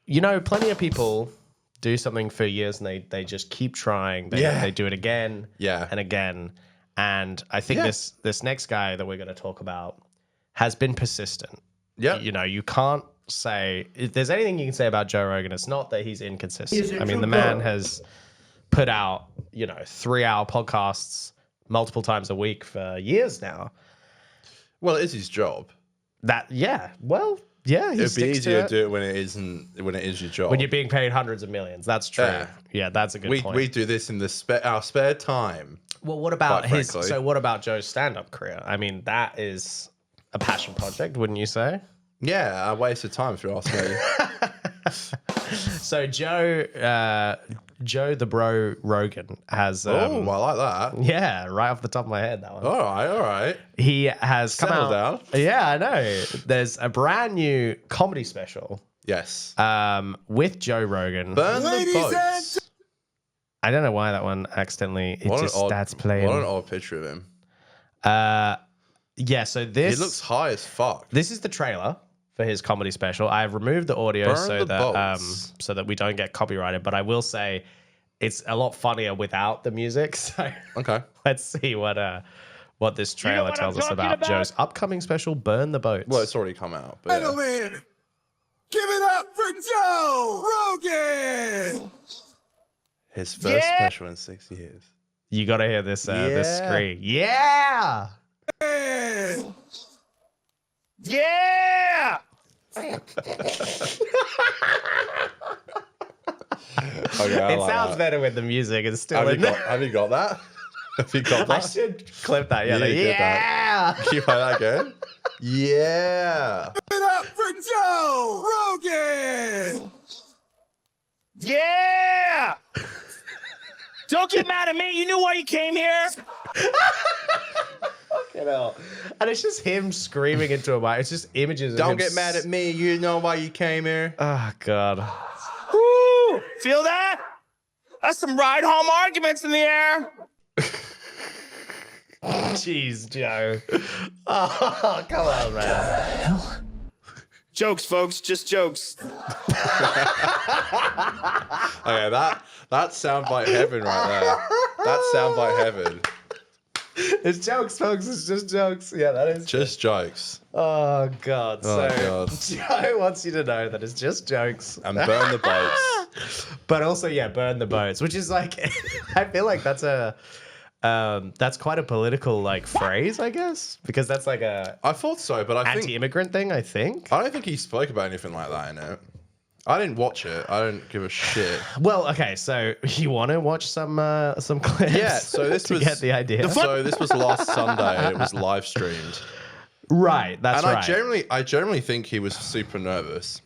you know, plenty of people do something for years and they just keep trying. They do it again and again. And I think this next guy that we're going to talk about has been persistent. Yeah. You know, you can't say, if there's anything you can say about Joe Rogan, it's not that he's inconsistent. I mean, the man has put out, 3-hour podcasts multiple times a week for years now. Well, it is his job. Yeah, it'd be easier to do it when it is your job. When you're being paid hundreds of millions, that's true. Yeah, that's a good point. We do this in our spare time. Well, what about what about Joe's stand-up career? I mean, that is a passion project, wouldn't you say? Yeah, a waste of time if you ask me. So Joe the Bro Rogan has. I like that. Yeah, right off the top of my head, that one. All right. He has come out. Down. Yeah, I know. There's a brand new comedy special. Yes. With Joe Rogan. Burn the boats. I don't know why that one accidentally starts playing. What an odd picture of him. Yeah, so this. He looks high as fuck. This is the trailer for his comedy special. I've removed the audio so that we don't get copyrighted, but I will say it's a lot funnier without the music. So okay, let's see what this trailer tells us about Joe's upcoming special, Burn the Boats. Well, it's already come out. But Gentlemen, give it up for Joe Rogan. His first special in 6 years. You got to hear this this scream. Yeah. Yeah. Okay, it sounds better with the music. It's still have you got that? Have you got that? I should clip that. Yeah. Can you play that again? Yeah. Give it up for Joe Rogan. Yeah. Don't get mad at me. You knew why you came here. Fucking hell. And it's just him screaming into a mic. It's just images. Don't get mad at me. You know why you came here. Oh God. Woo! Feel that? That's some ride home arguments in the air. Jeez, Joe. Oh, come on, man. Jokes, folks. Just jokes. Okay, that's soundbite heaven right there. That's soundbite heaven. It's jokes, folks. It's just jokes. Yeah, that is just jokes. Oh God. Oh, God. Joe wants you to know that it's just jokes. And burn the boats. But also, burn the boats, which is like, I feel like that's quite a political like phrase, I guess, because that's like I thought so, but I think anti-immigrant thing. I don't think he spoke about anything like that in it. I didn't watch it. I don't give a shit. Well, okay, so you want to watch some clips? Yeah. So this was get the idea. So this was last Sunday. It was live streamed. Right. That's right. And I generally think he was super nervous.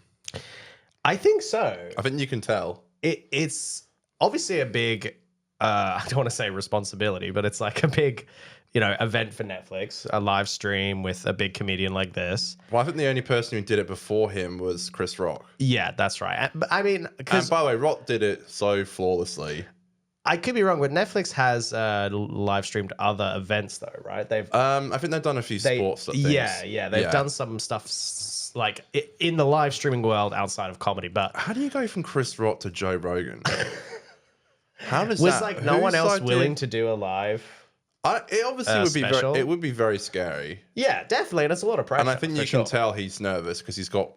I think so. I think you can tell. It's obviously a big. I don't want to say responsibility, but it's like a big, event for Netflix, a live stream with a big comedian like this. Well, I think the only person who did it before him was Chris Rock. Yeah, that's right. I mean, and by the way, Rock did it so flawlessly. I could be wrong, but Netflix has live streamed other events though, right? They've I think they've done a few sports things. Yeah, they've done some stuff like in the live streaming world outside of comedy. But how do you go from Chris Rock to Joe Rogan? How does was like no one else willing to do a live? It obviously would be very scary. Yeah, definitely, and it's a lot of pressure. And I think you can tell he's nervous because he's got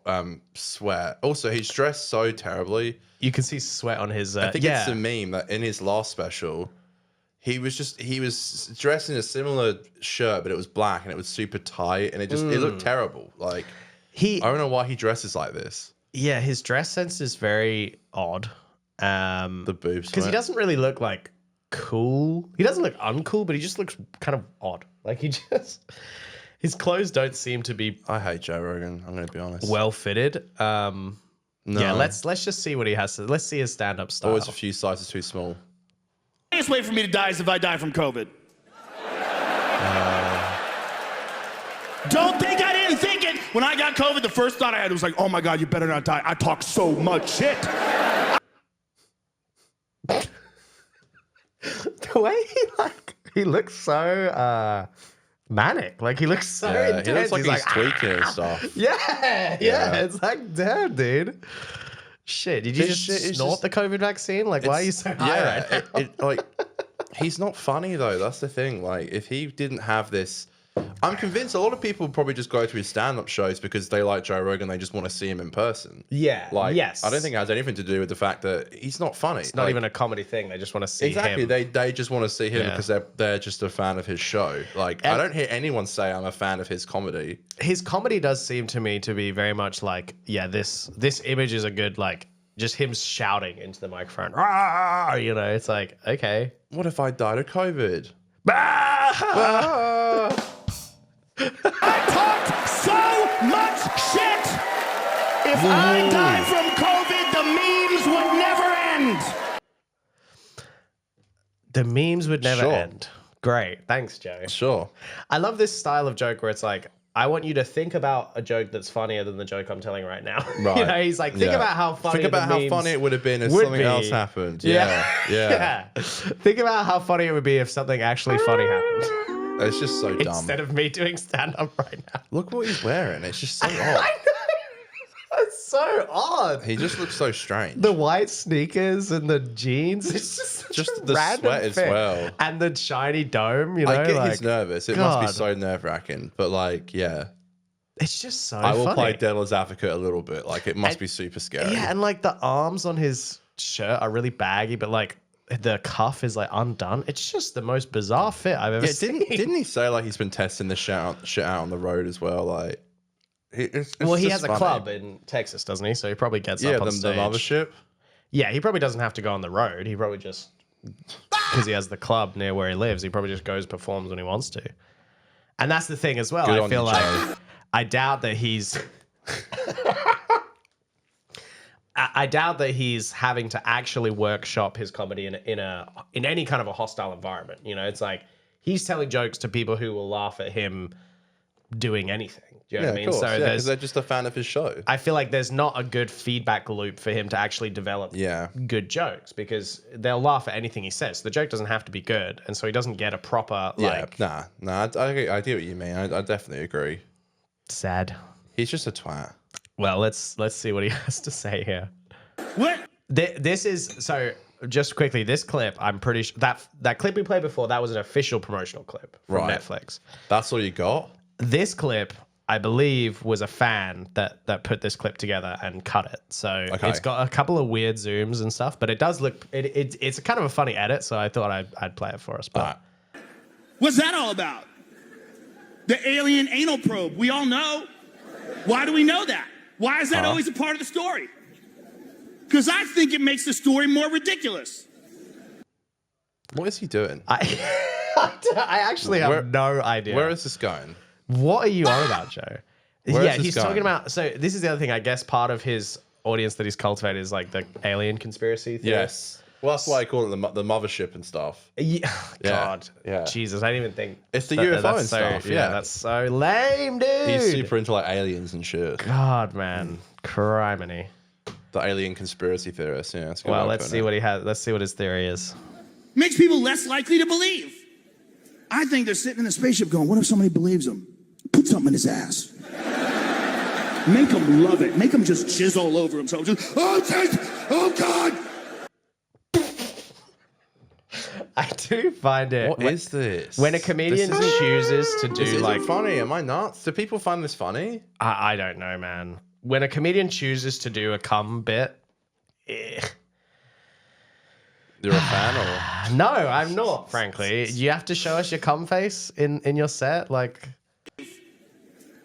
sweat. Also, he's dressed so terribly. You can see sweat on his. I think it's a meme that in his last special, he was dressed in a similar shirt, but it was black and it was super tight, and it looked terrible. Like I don't know why he dresses like this. Yeah, his dress sense is very odd. The boobs, because he doesn't really look like cool. He doesn't look uncool, but he just looks kind of odd. Like his clothes don't seem to be. I hate Joe Rogan. I'm going to be honest. Well fitted. No. Yeah, let's just see what he has to. Let's see his stand-up style. Always a few sizes too small. The easiest way for me to die is if I die from COVID. Don't think I didn't think it. When I got COVID, the first thought I had was like, oh my God, you better not die. I talk so much shit. The way he looks so manic. Like he looks so intense. He looks like he's tweaking and stuff. Yeah. It's like, damn, dude. Shit, did you just snort the COVID vaccine? Like, why are you so high right now? He's not funny though. That's the thing. Like, if he didn't have this, I'm convinced a lot of people probably just go to his stand-up shows because they like Joe Rogan. They just want to see him in person. Yeah. Like, yes. I don't think it has anything to do with the fact that he's not funny. It's not even a comedy thing. They just want to see him. They just want to see him because they're just a fan of his show. Like, I don't hear anyone say I'm a fan of his comedy. His comedy does seem to me to be very much like, this image is a good, like, just him shouting into the microphone. Rah! You know, it's like, okay. What if I died of COVID? I talked so much shit. If I died from COVID, the memes would never end. The memes would never end. Great. Thanks, Joe. Sure. I love this style of joke where it's like, I want you to think about a joke that's funnier than the joke I'm telling right now. Right. You know, he's like, think about how funny it would have been if something else happened. Yeah. Think about how funny it would be if something actually funny happened. It's just so dumb. Instead of me doing stand-up right now. Look what he's wearing. It's just so odd. I know. It's so odd. He just looks so strange. The white sneakers and the jeans. It's just the sweat as well. And the shiny dome, you know. I get he's nervous. It must be so nerve-wracking. But like, yeah. It's just so I will funny. play devil's advocate a little bit. Like, it must be super scary. Yeah, and like the arms on his shirt are really baggy, but like the cuff is like undone. It's just the most bizarre fit I've ever seen. Didn't he say like he's been testing this shit out on the road as well? Like, he has a club in Texas, doesn't he? So he probably gets up on stage. The mothership. Yeah, he probably doesn't have to go on the road. He probably just, because he has the club near where he lives, he probably just goes, performs when he wants to. And that's the thing as well. I feel like I doubt that he's I doubt that he's having to actually workshop his comedy in any kind of a hostile environment. You know, it's like he's telling jokes to people who will laugh at him doing anything. Do you know what I mean? Of course. Because they're just a fan of his show. I feel like there's not a good feedback loop for him to actually develop good jokes because they'll laugh at anything he says. The joke doesn't have to be good, and so he doesn't get a proper like. Nah. I get what you mean. I definitely agree. Sad. He's just a twat. Well, let's see what he has to say here. What? This is so. Just quickly, this clip, I'm pretty sure that clip we played before, that was an official promotional clip from Netflix. That's all you got? This clip, I believe, was a fan that put this clip together and cut it. So it's got a couple of weird zooms and stuff, but it does look it's kind of a funny edit. So I thought I'd play it for us. But what's that all about? The alien anal probe. We all know. Why do we know that? Why is that always a part of the story? Because I think it makes the story more ridiculous. What is he doing? I actually have no idea. Where is this going? What are you on about, Joe? He's talking about. So this is the other thing. I guess part of his audience that he's cultivated is like the alien conspiracy theory. Yes. Well, that's why I call it the mothership and stuff. Yeah. God. Yeah. Jesus, I didn't even think. It's the UFO and stuff. Yeah, that's so lame, dude. He's super into like aliens and shit. God, man. Criminy. The alien conspiracy theorist. Yeah. Well, let's see what he has. Let's see what his theory is. Makes people less likely to believe. I think they're sitting in the spaceship going, what if somebody believes him? Put something in his ass. Make him love it. Make him just jizz all over himself. Just, oh, God. I do find it. What is this? When a comedian chooses to do is like it funny? Am I nuts? Do people find this funny? I don't know, man. When a comedian chooses to do a cum bit, you're a fan or? No, I'm not. Frankly, you have to show us your cum face in your set, like.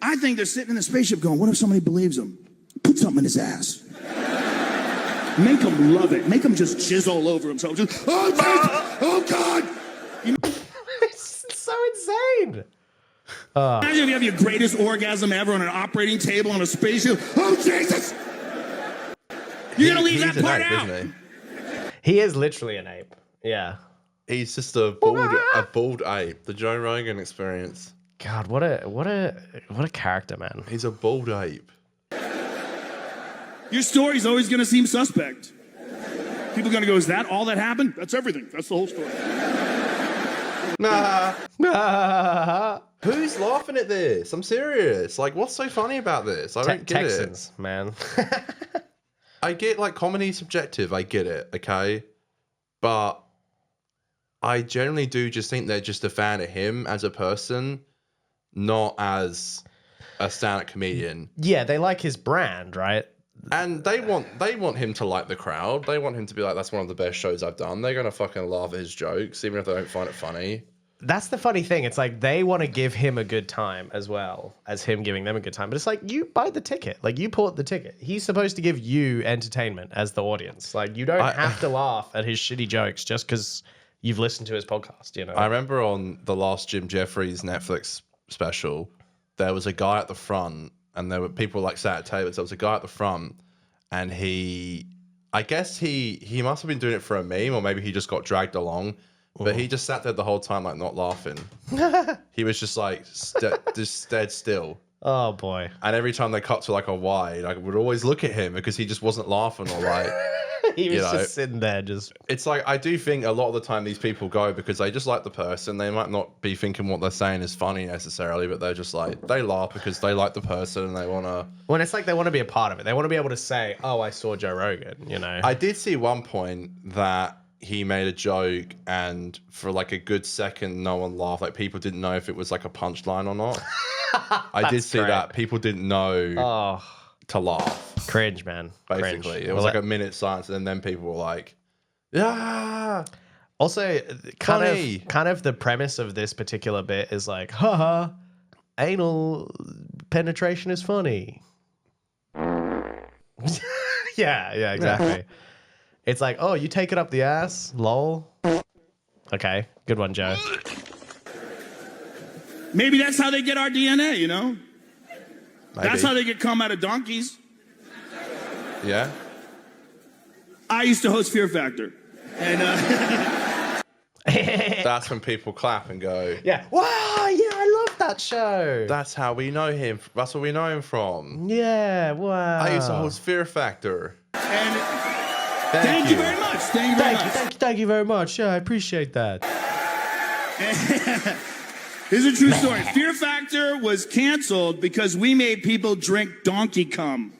I think they're sitting in the spaceship going, what if somebody believes him? Put something in his ass. Make him love it. Make him just jizz all over himself. Just, oh, God. It's so insane. Imagine if you have your greatest orgasm ever on an operating table on a spaceship. Oh, Jesus. You're going to leave that part out. Isn't he is literally an ape. Yeah. He's just a bald ape. The Joe Rogan experience. God, what a character, man. He's a bald ape. Your story's always going to seem suspect. People are going to go, is that all that happened? That's everything. That's the whole story. Nah. Who's laughing at this? I'm serious. Like, what's so funny about this? I don't get Texans, man. I get like comedy subjective. I get it. Okay. But I generally do just think they're just a fan of him as a person, not as a stand-up comedian. Yeah, they like his brand, right? And they want him to like the crowd. They want him to be like, that's one of the best shows I've done. They're gonna fucking laugh at his jokes, even if they don't find it funny. That's the funny thing. It's like they want to give him a good time as well as him giving them a good time. But it's like, you buy the ticket. Like, you bought the ticket. He's supposed to give you entertainment as the audience. Like, you don't have to laugh at his shitty jokes just because you've listened to his podcast, you know? I remember on the last Jim Jeffries Netflix special, there was a guy at the front, and there were people like sat at tables. There was a guy at the front, and I guess he must have been doing it for a meme, or maybe he just got dragged along. But he just sat there the whole time, like, not laughing. He was just like, just dead still. Oh boy! And every time they cut to like a wide, I would always look at him because he just wasn't laughing, or like he was just sitting there. Just it's like, I do think a lot of the time these people go because they just like the person. They might not be thinking what they're saying is funny necessarily, but they're just like, they laugh because they like the person and they want to. When it's like they want to be a part of it, they want to be able to say, "Oh, I saw Joe Rogan." You know, I did see one point that he made a joke, and for like a good second, no one laughed. Like, people didn't know if it was like a punchline or not. I did see that. People didn't know to laugh. Cringe, man. Basically. Cringe. It was like a minute silence, and then people were like, yeah. Also, kind of the premise of this particular bit is like, haha, anal penetration is funny. yeah, exactly. It's like, oh, you take it up the ass? Lol. Okay, good one, Joe. Maybe that's how they get our DNA, you know? Maybe. That's how they get cum out of donkeys. Yeah? I used to host Fear Factor. And that's when people clap and go, yeah, wow, yeah, I love that show. That's how we know him. That's where we know him from. Yeah, wow. I used to host Fear Factor. And thank you very much. Thank you very much. Yeah, I appreciate that. Here's a true story. Fear Factor was canceled because we made people drink donkey cum.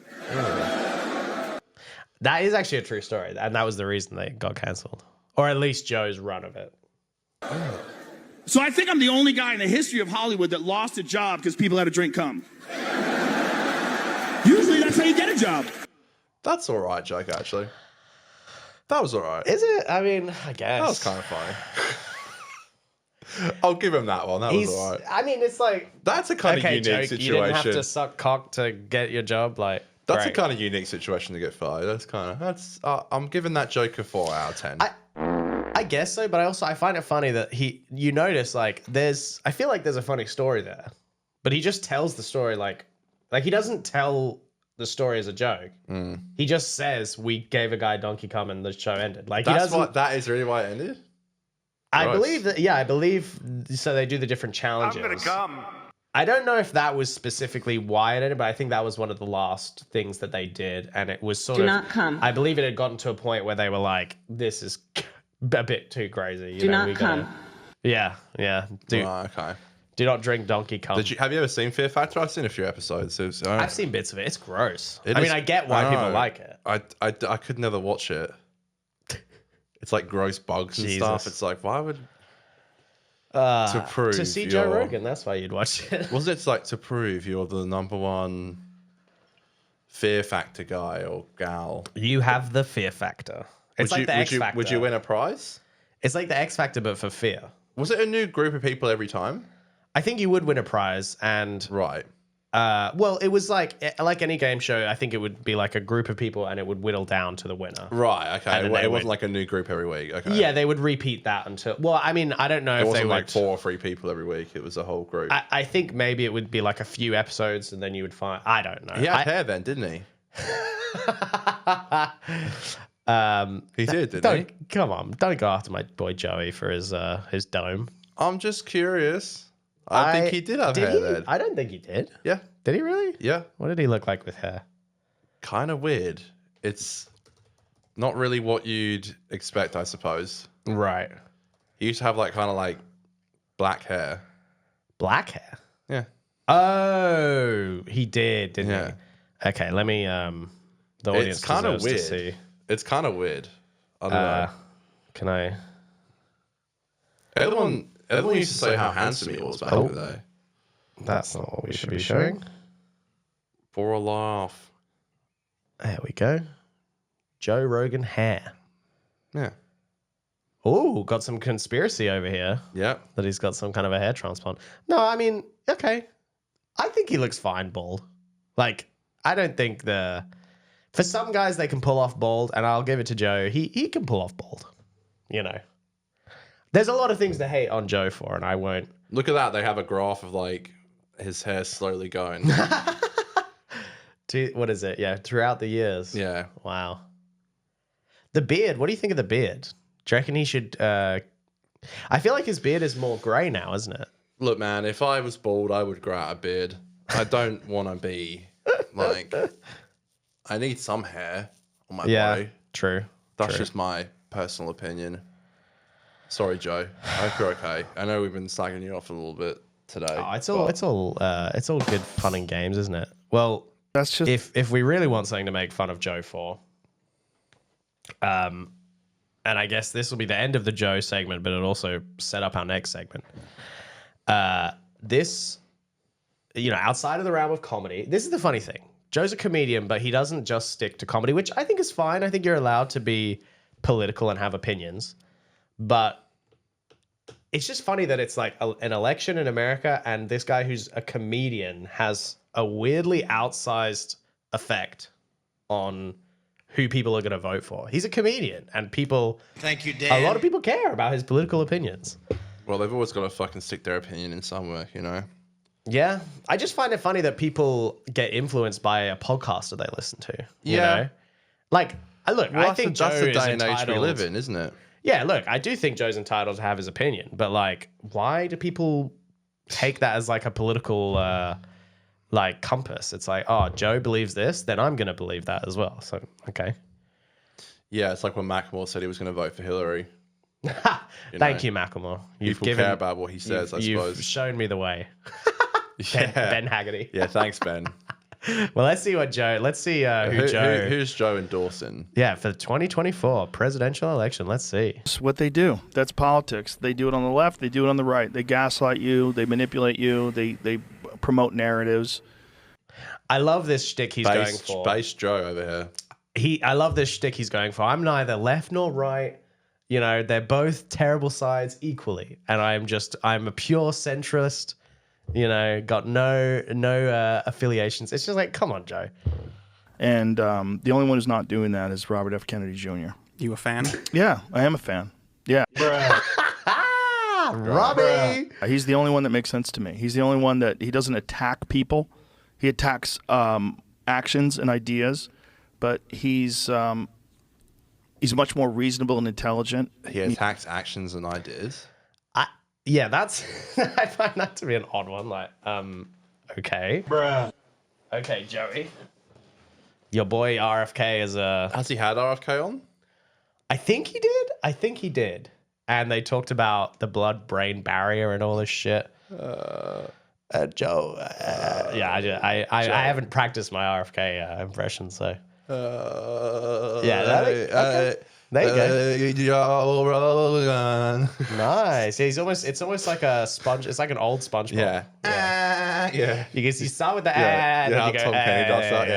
That is actually a true story, and that was the reason they got canceled, or at least Joe's run of it. So I think I'm the only guy in the history of Hollywood that lost a job because people had to drink cum. Usually that's how you get a job. That's all right, Jake, actually. That was all right. Is it? I mean, I guess. That was kind of funny. I'll give him that one. That was all right. I mean, it's like... That's a kind of unique situation. You didn't have to suck cock to get your job. Like, that's a kind of unique situation to get fired. I'm giving that joke a 4 out of 10. I guess so, but I find it funny that you notice, like, I feel like there's a funny story there, but he just tells the story like he doesn't tell the story as a joke. He just says, we gave a guy donkey cum and the show ended. Like, that is really why it ended? I believe that, yeah, I believe so. They do the different challenges. I'm gonna come. I don't know if that was specifically why it ended, but I think that was one of the last things that they did, and it was sort of. Do not come. I believe it had gotten to a point where they were like, "This is a bit too crazy." Do not come. Yeah. Okay. Do not drink donkey cum. Have you ever seen Fear Factor? I've seen a few episodes. I've seen bits of it. It's gross. I get why people like it. I could never watch it. It's like gross bugs and stuff. It's like, why would... to see Joe Rogan, that's why you'd watch it. Wasn't it like to prove you're the #1 Fear Factor guy or gal? You have the Fear Factor. It's like the X Factor. Would you win a prize? It's like the X Factor, but for fear. Was it a new group of people every time? I think you would win a prize, and... Right. Well, it was like any game show. I think it would be like a group of people, and it would whittle down to the winner. Right. Okay. It wasn't like a new group every week. Okay. Yeah, they would repeat that until. Well, I mean, I don't know if they would like 4 or 3 people every week. It was a whole group. I think maybe it would be like a few episodes, and then you would find. I don't know. He had hair then, didn't he? He did, didn't he? Come on! Don't go after my boy Joey for his dome. I'm just curious. I think he did have hair then. I don't think he did. Yeah. Did he really? Yeah. What did he look like with hair? Kind of weird. It's not really what you'd expect, I suppose. Right. He used to have kind of black hair. Black hair? Yeah. Oh, he did, didn't he? Okay, let me The audience It's kind of deserves weird. to see. It's kind of weird. I don't know. Can I? Everyone used to say how handsome he was back in the day. That's not what we should be showing. For a laugh. There we go. Joe Rogan hair. Yeah. Oh, got some conspiracy over here. Yeah. That he's got some kind of a hair transplant. No, I mean, okay. I think he looks fine bald. Like, I don't think for some guys they can pull off bald, and I'll give it to Joe. He can pull off bald. You know. There's a lot of things to hate on Joe for, and I won't. Look at that. They have a graph of like his hair slowly going. What is it? Yeah, throughout the years. Yeah. Wow. The beard. What do you think of the beard? Do you reckon he should... I feel like his beard is more grey now, isn't it? Look, man, if I was bald, I would grow out a beard. I don't want to be like... I need some hair on my body. True. That's just my personal opinion. Sorry, Joe. I hope you're okay. I know we've been slagging you off a little bit today. Oh, it's all good fun and games, isn't it? Well, that's just if we really want something to make fun of Joe for, and I guess this will be the end of the Joe segment, but it'll also set up our next segment. This, outside of the realm of comedy, this is the funny thing. Joe's a comedian, but he doesn't just stick to comedy, which I think is fine. I think you're allowed to be political and have opinions, but it's just funny that it's like an election in America, and this guy who's a comedian has a weirdly outsized effect on who people are going to vote for. He's a comedian, and people... Thank you, Dan. A lot of people care about his political opinions. Well, they've always got to fucking stick their opinion in somewhere, you know? Yeah. I just find it funny that people get influenced by a podcaster they listen to. You know? Like, look, I think Joe that's the is day and age we entitled... live in, isn't it? Yeah, look, I do think Joe's entitled to have his opinion, but like, why do people take that as like a political like compass? It's like, oh, Joe believes this, then I'm going to believe that as well. So, okay. Yeah, it's like when Macklemore said he was going to vote for Hillary. Thank you, Macklemore. People care about what he says, I suppose. You've shown me the way. Yeah. Ben Haggerty. Yeah, thanks, Ben. Well, let's see what Joe. Let's see who's Joe endorsing. Yeah, for the 2024 presidential election. Let's see. It's what they do. That's politics. They do it on the left. They do it on the right. They gaslight you. They manipulate you. They promote narratives. I love this shtick he's going for. Base Joe over here. I love this shtick he's going for. I'm neither left nor right. You know, they're both terrible sides equally, and I'm a pure centrist. You know, got no affiliations. It's just like, come on, Joe. And the only one who's not doing that is Robert F. Kennedy Jr. You a fan? Yeah, I am a fan. Yeah. Robbie! He's the only one that makes sense to me. He's the only one that he doesn't attack people. He attacks actions and ideas, but he's much more reasonable and intelligent. He attacks actions and ideas. Yeah, that's... I find that to be an odd one. Like, okay. Bruh. Okay, Joey. Your boy RFK is a... Has he had RFK on? I think he did. And they talked about the blood-brain barrier and all this shit. Joe... yeah, I haven't practiced my RFK impression, so... yeah, okay. There you go. Joe Rogan. Nice. Yeah, it's almost like a sponge. It's like an old SpongeBob. Yeah. Yeah. You start with the yeah. and then you go, Tom Kenny does that,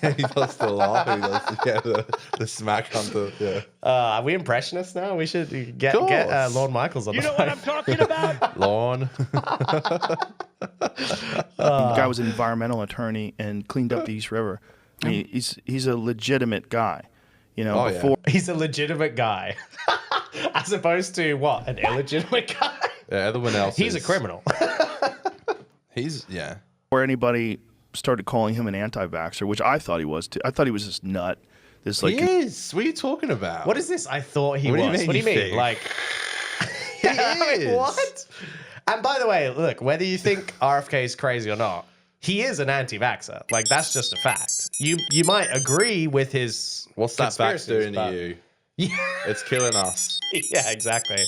yeah. He does the laugh. He does the smack hunter. Yeah. Are we impressionists now? We should get Lorne Michaels on the phone. You know what I'm talking about? Lorne. The guy was an environmental attorney and cleaned up the East River. I mean, he's a legitimate guy. You know, He's a legitimate guy. As opposed to what? An illegitimate guy? Yeah, everyone else He's a criminal. Before anybody started calling him an anti-vaxxer, which I thought he was too. I thought he was this nut. This like he is. What are you talking about? What is this? I thought he was. What do you mean? Like he is. What? And by the way, look, whether you think RFK is crazy or not, he is an anti-vaxxer. Like, that's just a fact. You might agree with his What's that vax doing to you? Yeah. It's killing us. Yeah, exactly.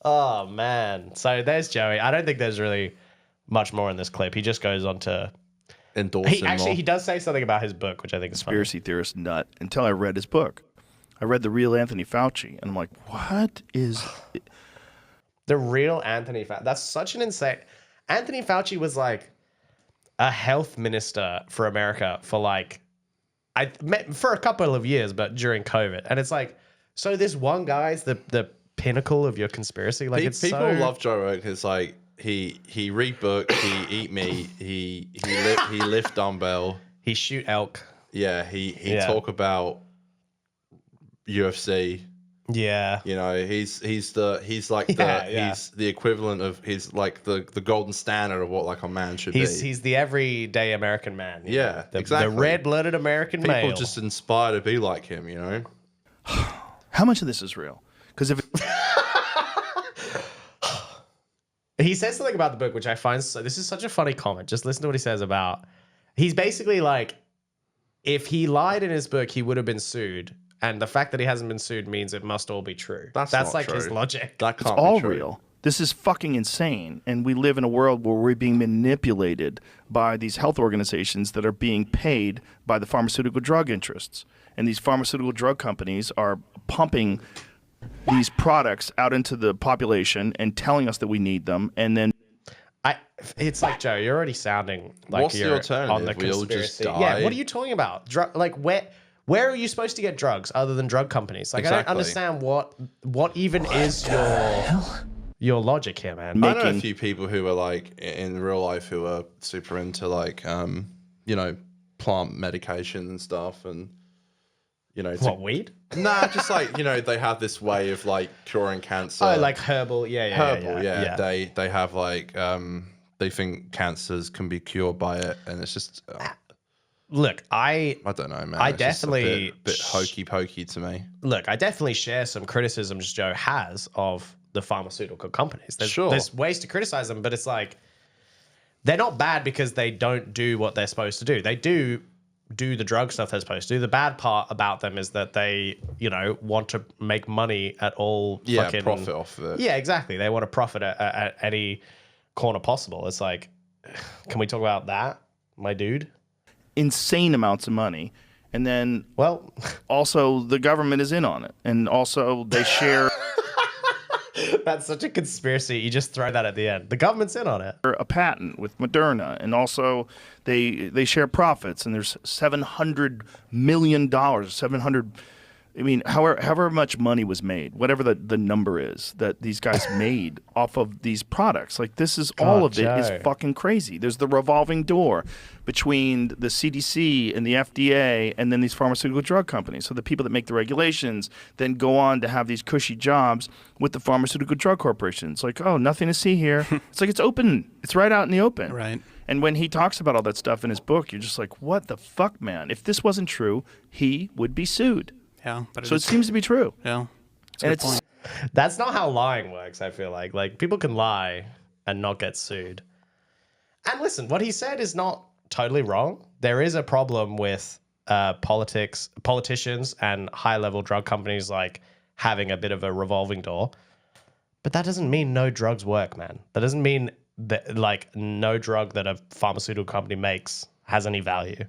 Oh, man. So there's Joey. I don't think there's really much more in this clip. He just goes on to endorse him more. He does say something about his book, which I think is funny. Conspiracy theorist nut until I read his book. I read The Real Anthony Fauci, and I'm like, what is... The real Anthony Fauci. That's such an insane... Anthony Fauci was like a health minister for America for like... for a couple of years, but during COVID. And it's like, so this one guy's the pinnacle of your conspiracy? Like, it's people so... love Joe Rogan. It's like, he read books, he eat meat, he lift dumbbell. He shoot elk. Yeah, he talk about UFC. Yeah, you know, he's he's the equivalent of he's like the golden standard of what like a man should be. He's the everyday American man. Yeah, exactly. The red-blooded American male. People just inspire to be like him, you know. How much of this is real? Because if he says something about the book, which I find this is such a funny comment. Just listen to what he says about. He's basically like, if he lied in his book, he would have been sued. And the fact that he hasn't been sued means it must all be true. That's like true. His logic. That can't it's all be true. real. This is fucking insane. And we live in a world where we're being manipulated by these health organizations that are being paid by the pharmaceutical drug interests. And these pharmaceutical drug companies are pumping these products out into the population and telling us that we need them. And then it's like, Joe, you're already sounding like what's you're the alternative? on the conspiracy. We all just die. Yeah, what are you talking about? Like, where are you supposed to get drugs other than drug companies? Like, exactly. I don't understand what even is your logic here, man. I know a few people who are like in real life who are super into like you know, plant medication and stuff, and you know, weed? Nah, just like, you know, they have this way of like curing cancer. Oh, like herbal, herbal. They have like they think cancers can be cured by it, and it's just. Look, I don't know, man. I it's definitely just a bit hokey pokey to me. Look, I definitely share some criticisms Joe has of the pharmaceutical companies. There's ways to criticize them, but it's like they're not bad because they don't do what they're supposed to do. They do the drug stuff they're supposed to do. The bad part about them is that they, you know, want to make money at all. Yeah, profit off of it. Yeah, exactly. They want to profit at any corner possible. It's like, can we talk about that, my dude? Insane amounts of money. And then, well, also the government is in on it. And also they share... That's such a conspiracy. You just throw that at the end. The government's in on it. A patent with Moderna, and also they share profits. And there's $700 million, I mean, however much money was made, whatever the number is that these guys made off of these products. Like, this is all of it is fucking crazy. There's the revolving door between the CDC and the FDA and then these pharmaceutical drug companies. So the people that make the regulations then go on to have these cushy jobs with the pharmaceutical drug corporations. Like, oh, nothing to see here. It's like, it's open. It's right out in the open. Right. And when he talks about all that stuff in his book, you're just like, what the fuck, man? If this wasn't true, he would be sued. Yeah, but so it seems to be true. Yeah, that's not how lying works. I feel like people can lie and not get sued. And listen, what he said is not totally wrong. There is a problem with politicians, and high-level drug companies like having a bit of a revolving door. But that doesn't mean no drugs work, man. That doesn't mean that like no drug that a pharmaceutical company makes has any value.